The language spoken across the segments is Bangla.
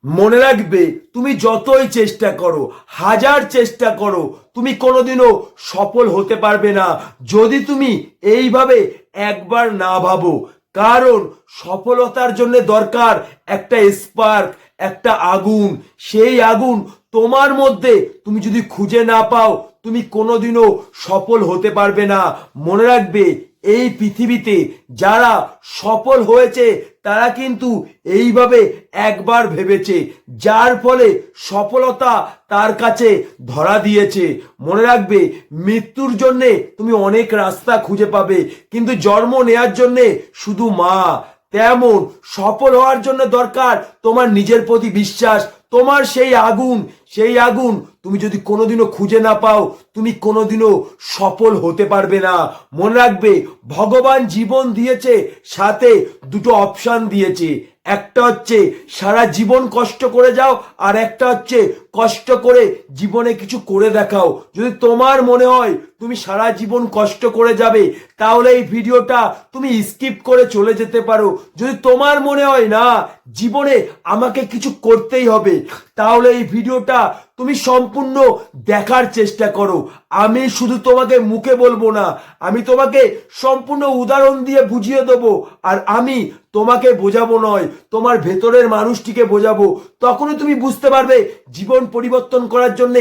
মনে রাখবে, তুমি যতই চেষ্টা করো, হাজার চেষ্টা করো, তুমি কোনোদিনও সফল হতে পারবে না যদি তুমি এইভাবে একবার না ভাবো। কারণ সফলতার জন্য দরকার একটা স্পার্ক, একটা আগুন। সেই আগুন তোমার মধ্যে তুমি যদি খুঁজে না পাও, তুমি কোনোদিনও সফল হতে পারবে না। মনে রাখবে, এই পৃথিবীতে যারা সফল হয়েছে তারা কিন্তু এইভাবে একবার ভেবেছে, যার ফলে সফলতা তার কাছে ধরা দিয়েছে। মনে রাখবে, মৃত্যুর জন্যে তুমি অনেক রাস্তা খুঁজে পাবে, কিন্তু জন্ম নেয়ার জন্যে শুধু মা। তেমন সফল হওয়ার জন্য দরকার তোমার নিজের প্রতি বিশ্বাস, তোমার সেই আগুন তুমি যদি কোনোদিনও খুঁজে না পাও, তুমি কোনোদিনও সফল হতে পারবে না। মনে রাখবে, ভগবান জীবন দিয়েছে, সাথে দুটো অপশন দিয়েছে। একটা হচ্ছে সারা জীবন কষ্ট করে যাও, আর একটা হচ্ছে কষ্ট করে জীবনে কিছু করে দেখাও। যদি তোমার মনে হয় তুমি সারা জীবন কষ্ট করে যাবে, তাহলে এই ভিডিওটা তুমি স্কিপ করে চলে যেতে পারো। যদি তোমার মনে হয় না জীবনে আমাকে কিছু করতেই হবে, তাহলে এই ভিডিওটা তুমি সম্পূর্ণ দেখার চেষ্টা করো। আমি শুধু তোমাকে মুখে বলবো না, আমি তোমাকে সম্পূর্ণ উদাহরণ দিয়ে বুঝিয়ে দেবো। আর আমি তোমাকে বোঝাবো নয়, তোমার ভেতরের মানুষটিকে বোঝাবো। তখনই তুমি বুঝতে পারবে জীবন পরিবর্তন করার জন্য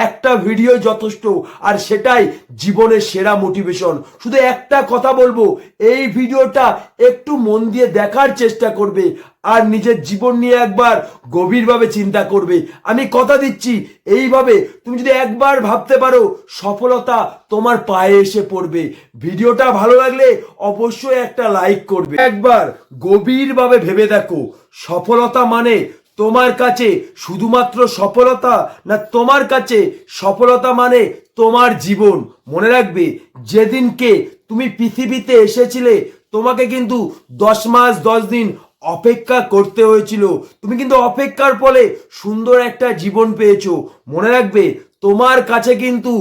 একটা ভিডিও যথেষ্ট, আর সেটাই জীবনের সেরা মোটিভেশন। শুধু একটা কথা বলবো, এই ভিডিওটা একটু মন দিয়ে দেখার চেষ্টা করবে, আর নিজের জীবন নিয়ে একবার গভীরভাবে চিন্তা করবে। আমি কথা দিচ্ছি, এইভাবে তুমি যদি একবার ভাবতে পারো, সফলতা তোমার পায়ে এসে পড়বে। ভিডিওটা ভালো লাগলে অবশ্যই একটা লাইক করবে। একবার গভীরভাবে ভেবে দেখো, সফলতা মানে তোমার কাছে শুধুমাত্র সফলতা, না তোমার কাছে সফলতা মানে তোমার জীবন। মনে রাখবে, যেদিনকে তুমি পৃথিবীতে এসেছিলে, তোমাকে কিন্তু 10 মাস 10 দিন অপেক্ষা করতে হয়েছিল। তুমি কিন্তু অপেক্ষার ফলে সুন্দর একটা জীবন পেয়েছো। মনে রাখবে, তোমার কাছে কিন্তু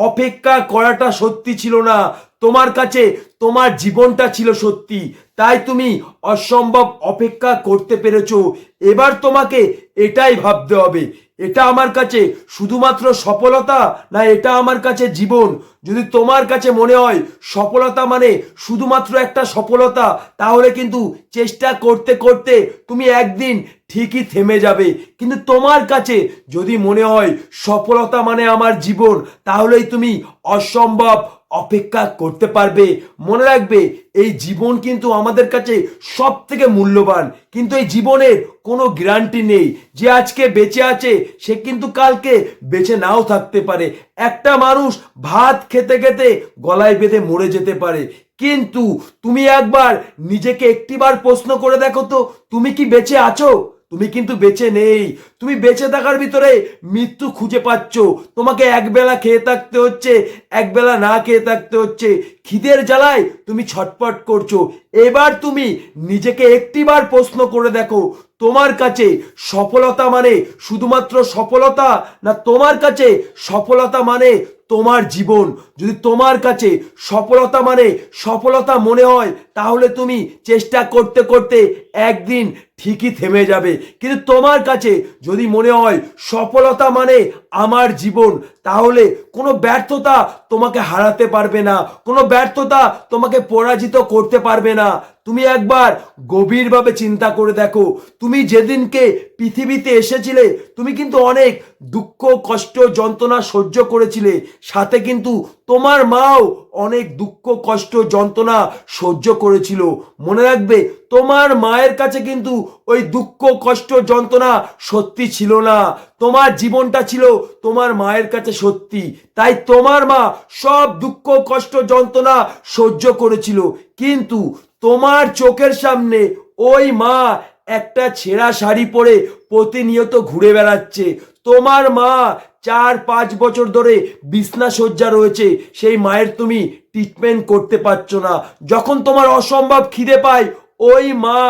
অপেক্ষা করাটা সত্যি ছিল না, তোমার কাছে তোমার জীবনটা ছিল সত্যি। তাই তুমি অসম্ভব অপেক্ষা করতে পেরেছো। এবার তোমাকে এটাই ভাবতে হবে, এটা আমার কাছে শুধুমাত্র সফলতা, না এটা আমার কাছে জীবন। যদি তোমার কাছে মনে হয় সফলতা মানে শুধুমাত্র একটা সফলতা, তাহলে কিন্তু চেষ্টা করতে করতে তুমি একদিন ঠিকই থেমে যাবে। কিন্তু তোমার কাছে যদি মনে হয় সফলতা মানে আমার জীবন, তাহলেই তুমি অসম্ভব অপেক্ষা করতে পারবে। মনে রাখবে, এই জীবন কিন্তু আমাদের কাছে সব থেকে মূল্যবান, কিন্তু এই জীবনের কোনো গ্যারান্টি নেই। যে আজকে বেঁচে আছে সে কিন্তু কালকে বেঁচে নাও থাকতে পারে। একটা মানুষ ভাত খেতে খেতে গলায় বেঁধে মরে যেতে পারে। কিন্তু তুমি একবার নিজেকে একটিবার প্রশ্ন করে দেখো তো, তুমি কি বেঁচে আছো? তুমি কিন্তু বেঁচে নেই। তুমি বেঁচে থাকার ভিতরে মৃত্যু খুঁজে পাচ্ছ। তোমাকে একবেলা খেয়ে থাকতে হচ্ছে, একবেলা না খেয়ে থাকতে হচ্ছে, খিদের জ্বালায় তুমি ছটপট করছো। এবার তুমি নিজেকে একটিবার প্রশ্ন করে দেখো, তোমার কাছে সফলতা মানে শুধুমাত্র সফলতা, না তোমার কাছে সফলতা মানে তোমার জীবন? যদি তোমার কাছে সফলতা মানে সফলতা মনে হয়, তাহলে তুমি চেষ্টা করতে করতে একদিন ঠিকই থেমে যাবে। কিন্তু তোমার কাছে যদি মনে হয় সফলতা মানে আমার জীবন, তাহলে কোনো ব্যর্থতা তোমাকে হারাতে পারবে না, কোনো ব্যর্থতা তোমাকে পরাজিত করতে পারবে না। তুমি একবার গভীরভাবে চিন্তা করে দেখো, তুমি যেদিনকে পৃথিবীতে এসেছিলে, তুমি কিন্তু অনেক দুঃখ কষ্ট যন্ত্রণা সহ্য করেছিলে। সাথে কিন্তু তোমার মাও অনেক দুঃখ কষ্ট যন্ত্রণা সহ্য করেছিল। মনে রাখবে, তোমার মায়ের কাছে কিন্তু ওই দুঃখ কষ্ট যন্ত্রণা সত্যি ছিল না, তোমার জীবনটা ছিল তোমার মায়ের কাছে সত্যি। তাই তোমার মা সব দুঃখ কষ্ট যন্ত্রণা সহ্য করেছিল। কিন্তু তোমার চোখের সামনে ওই মা একটা ছেঁড়া শাড়ি পরে প্রতিনিয়ত ঘুরে বেড়াচ্ছে। তোমার মা 4-5 বছর ধরে বিছনা শয্যা রয়েছে, সেই মায়ের তুমি ট্রিটমেন্ট করতে পারছো না। যখন তোমার অসম্ভব খিদে পায়, ওই মা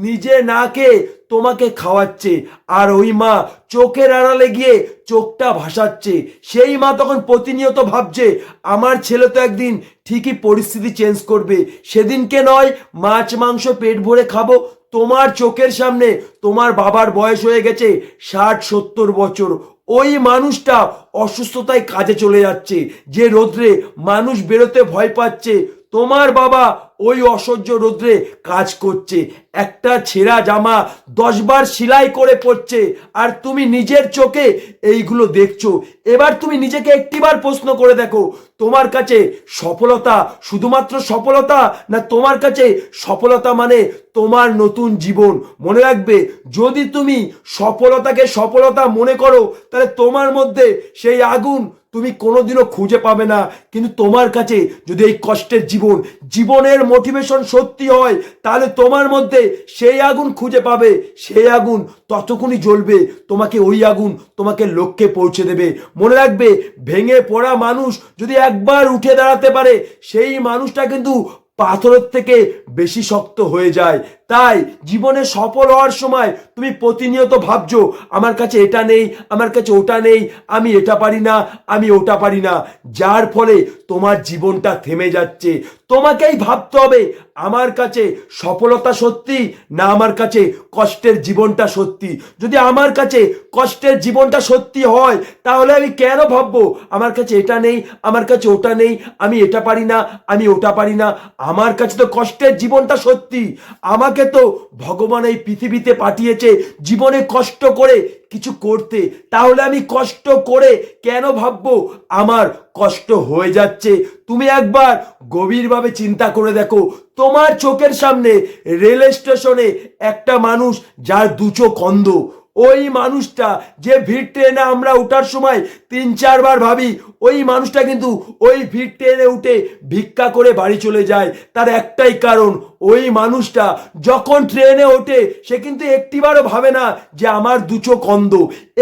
নিজে না খেয়ে তোমাকে খাওয়াচ্ছে, আর ওই মা চোখের আড়ালে গিয়ে চোখটা ভাসাচ্ছে। সেই মা তখন প্রতিনিয়ত ভাবছে, আমার ছেলে তো একদিন ঠিকই পরিস্থিতি চেঞ্জ করবে, সেদিনকে নয় মাছ মাংস পেট ভরে খাবো, তোমার চোখের সামনে তোমার বাবার বয়স হয়ে গেছে 60-70 বছর, ওই মানুষটা অসুস্থতায় কাজে চলে যাচ্ছে, যে রোদ্রে মানুষ বেরোতে ভয় পাচ্ছে, তোমার বাবা ওই অসহ্য রোদ্রে কাজ করছে, একটা ছেঁড়া জামা 10 বার সেলাই করে পড়ছে, আর তুমি নিজের চোখে এইগুলো দেখছো। এবার তুমি নিজেকে একটিবার প্রশ্ন করে দেখো, তোমার কাছে সফলতা শুধুমাত্র সফলতা, না তোমার কাছে সফলতা মানে তোমার নতুন জীবন? মনে রাখবে, যদি তুমি সফলতাকে সফলতা মনে করো, তাহলে তোমার মধ্যে সেই আগুন তুমি কোনোদিনও খুঁজে পাবে না। কিন্তু তোমার কাছে যদি এই কষ্টের জীবনের মোটিভেশন সত্যি হয়, তাহলে তোমার মধ্যে সেই আগুন খুঁজে পাবে। সেই আগুন ততক্ষণই জ্বলবে, তোমাকে ওই আগুন তোমাকে লক্ষ্যে পৌঁছে দেবে। মনে রাখবে, ভেঙে পড়া মানুষ যদি একবার উঠে দাঁড়াতে পারে, সেই মানুষটা কিন্তু পাথরের থেকে বেশি শক্ত হয়ে যায়। তাই জীবনে সফল হওয়ার সময় তুমি প্রতিনিয়ত ভাবছো, আমার কাছে এটা নেই, আমার কাছে ওটা নেই, আমি এটা পারি না, আমি ওটা পারি না, যার ফলে তোমার জীবনটা থেমে যাচ্ছে। তোমাকেই ভাবতে হবে, আমার কাছে সফলতা সত্যি, না আমার কাছে কষ্টের জীবনটা সত্যি। যদি আমার কাছে কষ্টের জীবনটা সত্যি হয়, তাহলে আমি কেন ভাববো আমার কাছে এটা নেই, আমার কাছে ওটা নেই, আমি এটা পারি না, আমি ওটা পারি না? আমার কাছে তো কষ্টের জীবনটা সত্যি। আমাকে তো ভগবান এই পৃথিবীতে পাঠিয়েছে জীবনে কষ্ট করে কিছু করতে, তাহলে আমি কষ্ট করে কেন ভাববো আমার কষ্ট হয়ে যাচ্ছে? তুমি একবার গভীরভাবে চিন্তা করে দেখো, তোমার চোখের সামনে রেল স্টেশনে একটা মানুষ যার দু চোখ অন্ধ, ওই মানুষটা যে ভিড় ট্রেনে আমরা ওঠার সময় 3-4 বার ভাবি, ওই মানুষটা কিন্তু ওই ভিড় ট্রেনে উঠে ভিক্ষা করে বাড়ি চলে যায়। তার একটাই কারণ, ওই মানুষটা যখন ট্রেনে ওঠে সে কিন্তু একটিবারও ভাবে না যে আমার দু চোখ অন্ধ,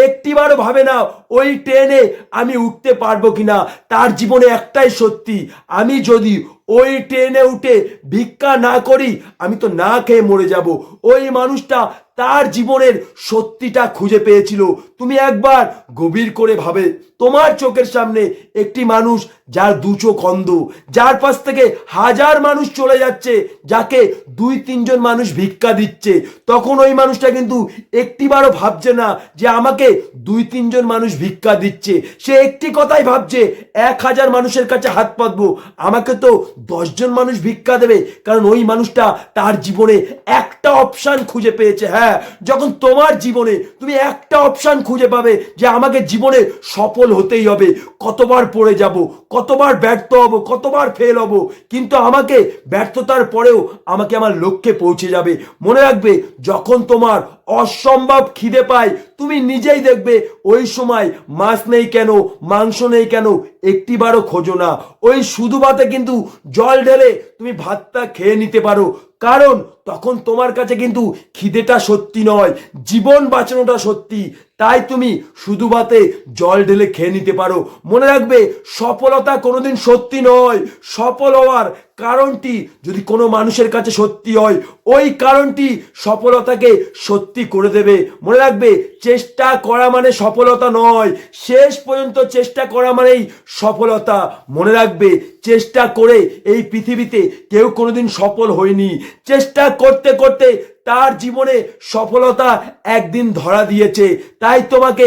একটিবারও ভাবে না ওই ট্রেনে আমি উঠতে পারবো কিনা। তার জীবনে একটাই সত্যি, আমি যদি ওই ট্রেনে উঠে ভিক্ষা না করি, আমি তো না খেয়ে মরে যাব। ওই মানুষটা তার জীবনের সত্যিটা খুঁজে পেয়েছিল। তুমি একবার গভীর করে ভাবে, তোমার চোখের সামনে একটি মানুষ যার দু চোখ অন্ধ, যার পাশ থেকে হাজার মানুষ চলে যাচ্ছে, যাকে 2-3 জন মানুষ ভিক্ষা দিচ্ছে, তখন ওই মানুষটা কিন্তু একটিবারও ভাবছে না যে আমাকে 2-3 জন মানুষ ভিক্ষা দিচ্ছে। সে একটি কথাই ভাবছে, 1000 মানুষের কাছে হাত পাতবো, আমাকে তো 10 জন মানুষ ভিক্ষা দেবে। কারণ ওই মানুষটা তার জীবনে একটা অপশন খুঁজে পেয়েছে। হ্যাঁ, যখন তোমার জীবনে তুমি একটা অপশন খুঁজে পাবে যে আমাকে জীবনে সফল হতেই হবে, কতবার পড়ে যাব, কতবার ব্যর্থ হব, কতবার ফেল হব, কিন্তু আমাকে ব্যর্থতার পরেও আমাকে আমার লক্ষ্যে পৌঁছে যাবে। মনে রাখবে, যখন তোমার অসম্ভব খিদে পায়, তুমি নিজেই দেখবে ওই সময় মাছ নেই কেন, মাংস নেই কেন, একটিবারও খোঁজো না। ওই শুধু ভাতে কিন্তু জল ঢেলে তুমি ভাতটা খেয়ে নিতে পারো, কারণ তখন তোমার কাছে কিন্তু খিদেটা সত্যি নয়, জীবন বাঁচানোটা সত্যি। তাই তুমি শুধু ভাতে জল ঢেলে খেয়ে নিতে পারো। মনে রাখবে, সফলতা কোনোদিন সত্যি নয়। সফল হওয়ার কারণটি যদি কোনো মানুষের কাছে সত্যি হয়, ওই কারণটি সফলতাকে সত্যি করে দেবে। মনে রাখবে, চেষ্টা করা মানে সফলতা নয়, শেষ পর্যন্ত চেষ্টা করা মানেই সফলতা। মনে রাখবে, চেষ্টা করে এই পৃথিবীতে কেউ কোনোদিন সফল হয়নি। চেষ্টা করতে করতে তার জীবনে সফলতা একদিন ধরা দিয়েছে। তাই তোমাকে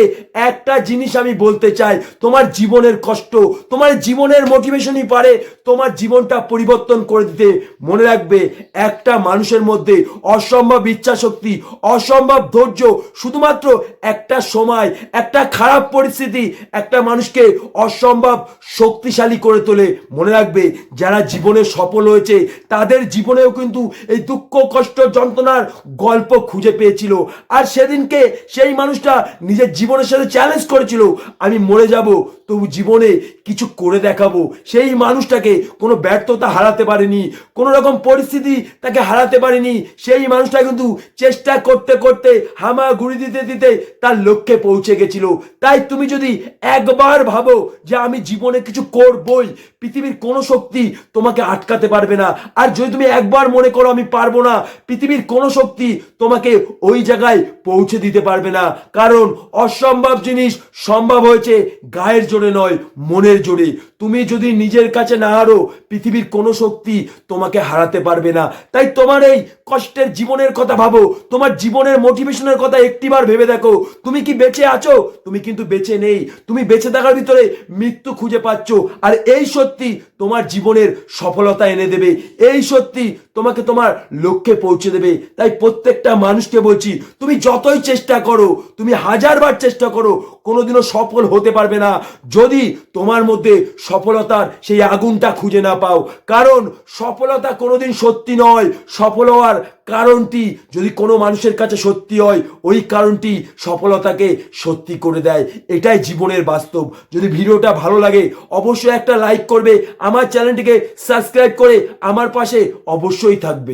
একটা জিনিস আমি বলতে চাই, তোমার জীবনের কষ্ট, তোমার জীবনের মোটিভেশনই পারে তোমার জীবনটা পরিবর্তন করে দিতে। মনে রাখবে, একটা মানুষের মধ্যে অসম্ভব ইচ্ছা শক্তি, অসম্ভব ধৈর্য, শুধুমাত্র একটা সময়, একটা খারাপ পরিস্থিতি একটা মানুষকে অসম্ভব শক্তিশালী করে তোলে। মনে রাখবে, যারা জীবনে সফল হয়েছে তাদের জীবনেও কিন্তু এই দুঃখ, কষ্ট, যন্ত্রণার গল্প খুঁজে পেয়েছিল। আর সেদিনকে সেই মানুষটা নিজের জীবনের সাথে চ্যালেঞ্জ করেছিল, আমি মরে যাব তবু জীবনে কিছু করে দেখাবো। সেই মানুষটাকে কোনো ব্যর্থতা হারাতে পারেনি, কোনো রকম পরিস্থিতি তাকে হারাতে পারেনি। সেই মানুষটা কিন্তু চেষ্টা করতে করতে, হামাগুড়ি দিতে দিতে তার লক্ষ্যে পৌঁছে গেছিল। তাই তুমি যদি একবার ভাবো যে আমি জীবনে কিছু করবই, পৃথিবীর কোনো শক্তি তোমাকে আটকাতে পারবে না। আর যদি তুমি একবার মনে করো আমি পারবো না, পৃথিবীর কোনো শক্তি তোমাকে ওই জায়গায় পৌঁছে দিতে পারবে না, কারণ অসম্ভব জিনিস সম্ভব হয়েছে গায়ের জোরে নয়, মনের জোরে। তুমি যদি নিজের কাছে না হারো, পৃথিবীর কোনো শক্তি তোমাকে হারাতে পারবে না। তাই তোমার এই কষ্টের জীবনের কথা ভাবো, তোমার জীবনের মোটিভেশনের কথা একটিবার ভেবে দেখো। তুমি কি বেঁচে আছো? তুমি কিন্তু বেঁচে নেই। তুমি বেঁচে থাকার ভিতরে মৃত্যু খুঁজে পাচ্ছ। আর এই সত্যি তোমার জীবনের সফলতা এনে দেবে, এই সত্যি তোমাকে তোমার লক্ষ্যে পৌঁছে দেবে। তাই প্রত্যেকটা মানুষকে বলছি, তুমি যতই চেষ্টা করো, তুমি 1000বার চেষ্টা করো, কোনোদিনও সফল হতে পারবে না যদি তোমার মধ্যে সফলতার সেই আগুনটা খুঁজে না পাও। কারণ সফলতা কোনোদিন সত্যি নয়। সফল হওয়ার কারণটি যদি কোনো মানুষের কাছে সত্যি হয়, ওই কারণটি সফলতাকে সত্যি করে দেয়। এটাই জীবনের বাস্তব। যদি ভিডিওটা ভালো লাগে অবশ্যই একটা লাইক করবে, আমার চ্যানেলটিকে সাবস্ক্রাইব করে আমার পাশে অবশ্যই থাকবে।